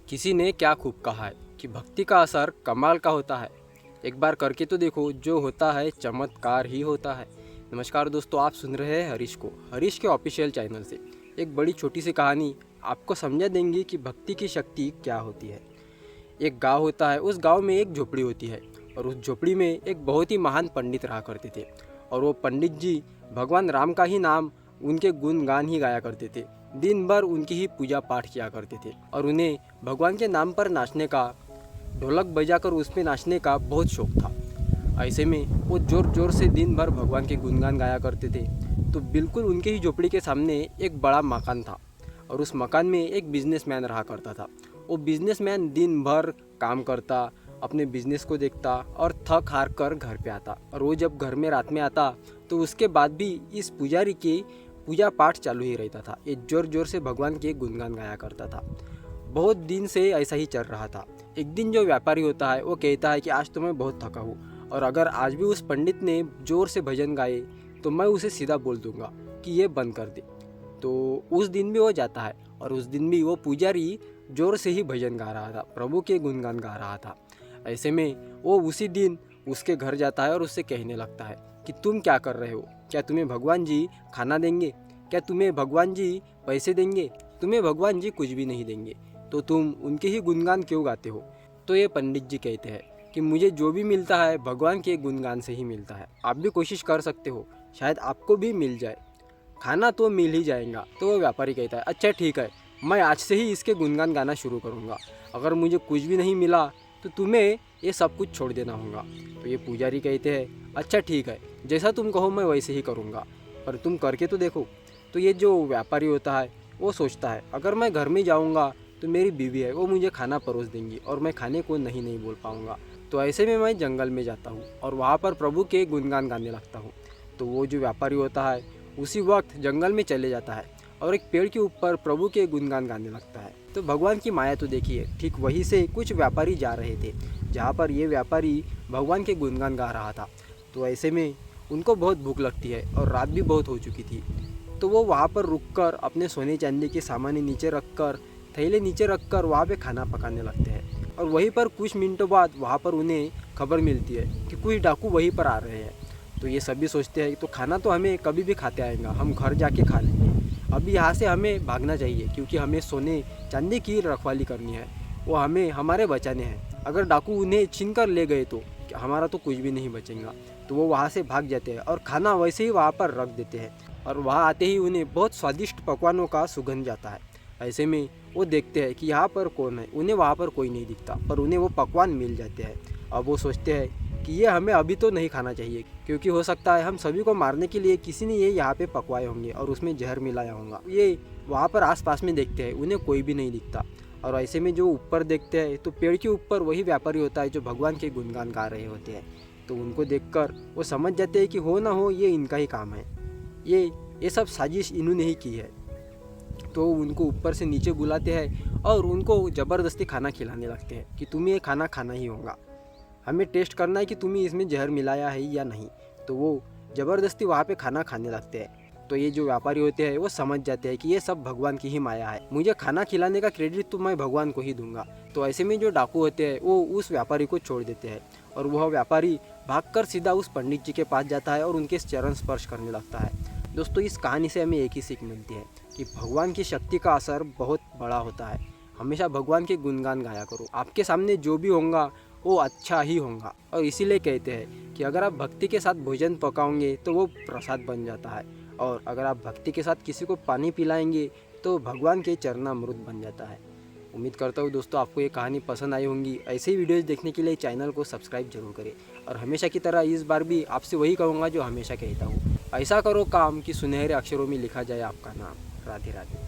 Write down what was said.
किसी ने क्या खूब कहा है कि भक्ति का असर कमाल का होता है। एक बार करके तो देखो, जो होता है चमत्कार ही होता है। नमस्कार दोस्तों, आप सुन रहे हैं हरीश के ऑफिशियल चैनल से एक बड़ी छोटी सी कहानी आपको समझा देंगी कि भक्ति की शक्ति क्या होती है। एक गांव होता है, उस गांव में एक झोपड़ी होती है और उस झोपड़ी में एक बहुत ही महान पंडित रहा करते थे। और वो पंडित जी भगवान राम का ही नाम, उनके गुणगान ही गाया करते थे। दिन भर उनकी ही पूजा पाठ किया करते थे और उन्हें भगवान के नाम पर नाचने का, ढोलक बजाकर उस पर नाचने का बहुत शौक था। ऐसे में वो जोर जोर से दिन भर भगवान के गुणगान गाया करते थे। तो बिल्कुल उनके ही झोपड़ी के सामने एक बड़ा मकान था और उस मकान में एक बिजनेसमैन रहा करता था। वो बिजनेसमैन दिन भर काम करता, अपने बिजनेस को देखता और थक हार कर घर पे आता। और वो जब घर में रात में आता तो उसके बाद भी इस पुजारी के पूजा पाठ चालू ही रहता था। ये जोर जोर से भगवान के गुणगान गाया करता था। बहुत दिन से ऐसा ही चल रहा था। एक दिन जो व्यापारी होता है वो कहता है कि आज तो मैं बहुत थका हूँ और अगर आज भी उस पंडित ने जोर से भजन गाए तो मैं उसे सीधा बोल दूंगा कि ये बंद कर दे। तो उस दिन भी वो जाता है और उस दिन भी वो पुजारी जोर से ही भजन गा रहा था, प्रभु के गुणगान गा रहा था। ऐसे में वो उसी दिन उसके घर जाता है और उससे कहने लगता है कि तुम क्या कर रहे हो? क्या तुम्हें भगवान जी खाना देंगे? क्या तुम्हें भगवान जी पैसे देंगे? तुम्हें भगवान जी कुछ भी नहीं देंगे, तो तुम उनके ही गुणगान क्यों गाते हो? तो ये पंडित जी कहते हैं कि मुझे जो भी मिलता है भगवान के गुणगान से ही मिलता है। आप भी कोशिश कर सकते हो, शायद आपको भी मिल जाए, खाना तो मिल ही जाएगा। तो वो व्यापारी कहता है अच्छा ठीक है, मैं आज से ही इसके गुणगान गाना शुरू करूँगा। अगर मुझे कुछ भी नहीं मिला तो तुम्हें ये सब कुछ छोड़ देना होगा। तो ये पुजारी कहते हैं अच्छा ठीक है, जैसा तुम कहो मैं वैसे ही करूँगा, पर तुम करके तो देखो। तो ये जो व्यापारी होता है वो सोचता है अगर मैं घर में जाऊँगा तो मेरी बीवी है, वो मुझे खाना परोस देंगी और मैं खाने को नहीं बोल पाऊँगा। तो ऐसे में मैं जंगल में जाता हूँ और वहाँ पर प्रभु के गुणगान गाने लगता हूँ। तो वो जो व्यापारी होता है उसी वक्त जंगल में चले जाता है और एक पेड़ के ऊपर प्रभु के गुणगान गाने लगता है। तो भगवान की माया तो देखिए, ठीक वहीं से कुछ व्यापारी जा रहे थे जहाँ पर ये व्यापारी भगवान के गुणगान गा रहा था। तो ऐसे में उनको बहुत भूख लगती है और रात भी बहुत हो चुकी थी। तो वो वहाँ पर रुककर अपने सोने चांदी के सामान नीचे रखकर, थैले नीचे रखकर वहाँ पे खाना पकाने लगते हैं। और वहीं पर कुछ मिनटों बाद वहाँ पर उन्हें खबर मिलती है कि कुछ डाकू वहीं पर आ रहे हैं। तो ये सभी सोचते हैं तो खाना तो हमें कभी भी खाते आएगा, हम घर जाके खा लेंगे। अभी यहाँ से हमें भागना चाहिए क्योंकि हमें सोने चांदी की रखवाली करनी है, वो हमें हमारे बचाने हैं। अगर डाकू उन्हें छीन कर ले गए तो हमारा तो कुछ भी नहीं बचेगा। तो वो वहाँ से भाग जाते हैं और खाना वैसे ही वहाँ पर रख देते हैं। और वहाँ आते ही उन्हें बहुत स्वादिष्ट पकवानों का सुगंध जाता है। ऐसे में वो देखते हैं कि यहाँ पर कौन है। उन्हें वहाँ पर कोई नहीं दिखता पर उन्हें वो पकवान मिल जाते हैं। अब वो सोचते हैं कि ये हमें अभी तो नहीं खाना चाहिए क्योंकि हो सकता है हम सभी को मारने के लिए किसी ने ये यहाँ पे पकवाए होंगे और उसमें जहर मिलाया होगा। ये वहाँ पर आसपास में देखते हैं, उन्हें कोई भी नहीं दिखता। और ऐसे में जो ऊपर देखते हैं तो पेड़ के ऊपर वही व्यापारी होता है जो भगवान के गुणगान गा रहे होते हैं। तो उनको देखकर वो समझ जाते हैं कि हो ना हो ये इनका ही काम है, ये सब साजिश इन्होंने ही की है। तो उनको ऊपर से नीचे बुलाते हैं और उनको ज़बरदस्ती खाना खिलाने लगते हैं कि तुम्हें ये खाना खाना ही होगा, हमें टेस्ट करना है कि तुम्हें इसमें जहर मिलाया है या नहीं। तो वो ज़बरदस्ती वहाँ पे खाना खाने लगते हैं। तो ये जो व्यापारी होते हैं वो समझ जाते हैं कि ये सब भगवान की ही माया है, मुझे खाना खिलाने का क्रेडिट तो मैं भगवान को ही दूंगा। तो ऐसे में जो डाकू होते हैं वो उस व्यापारी को छोड़ देते हैं और वह व्यापारी भागकर सीधा उस पंडित जी के पास जाता है और उनके चरण स्पर्श करने लगता है। दोस्तों, इस कहानी से हमें एक ही सीख मिलती है कि भगवान की शक्ति का असर बहुत बड़ा होता है। हमेशा भगवान के गुणगान गाया करो, आपके सामने जो भी होगा वो अच्छा ही होगा। और इसीलिए कहते हैं कि अगर आप भक्ति के साथ भोजन पकाओगे तो वो प्रसाद बन जाता है, और अगर आप भक्ति के साथ किसी को पानी पिलाएंगे तो भगवान के चरणामृत बन जाता है। उम्मीद करता हूँ दोस्तों आपको ये कहानी पसंद आई होंगी। ऐसे ही वीडियोज़ देखने के लिए चैनल को सब्सक्राइब जरूर करें। और हमेशा की तरह इस बार भी आपसे वही कहूँगा जो हमेशा कहता हूँ, ऐसा करो काम कि सुनहरे अक्षरों में लिखा जाए आपका नाम। राधे राधे।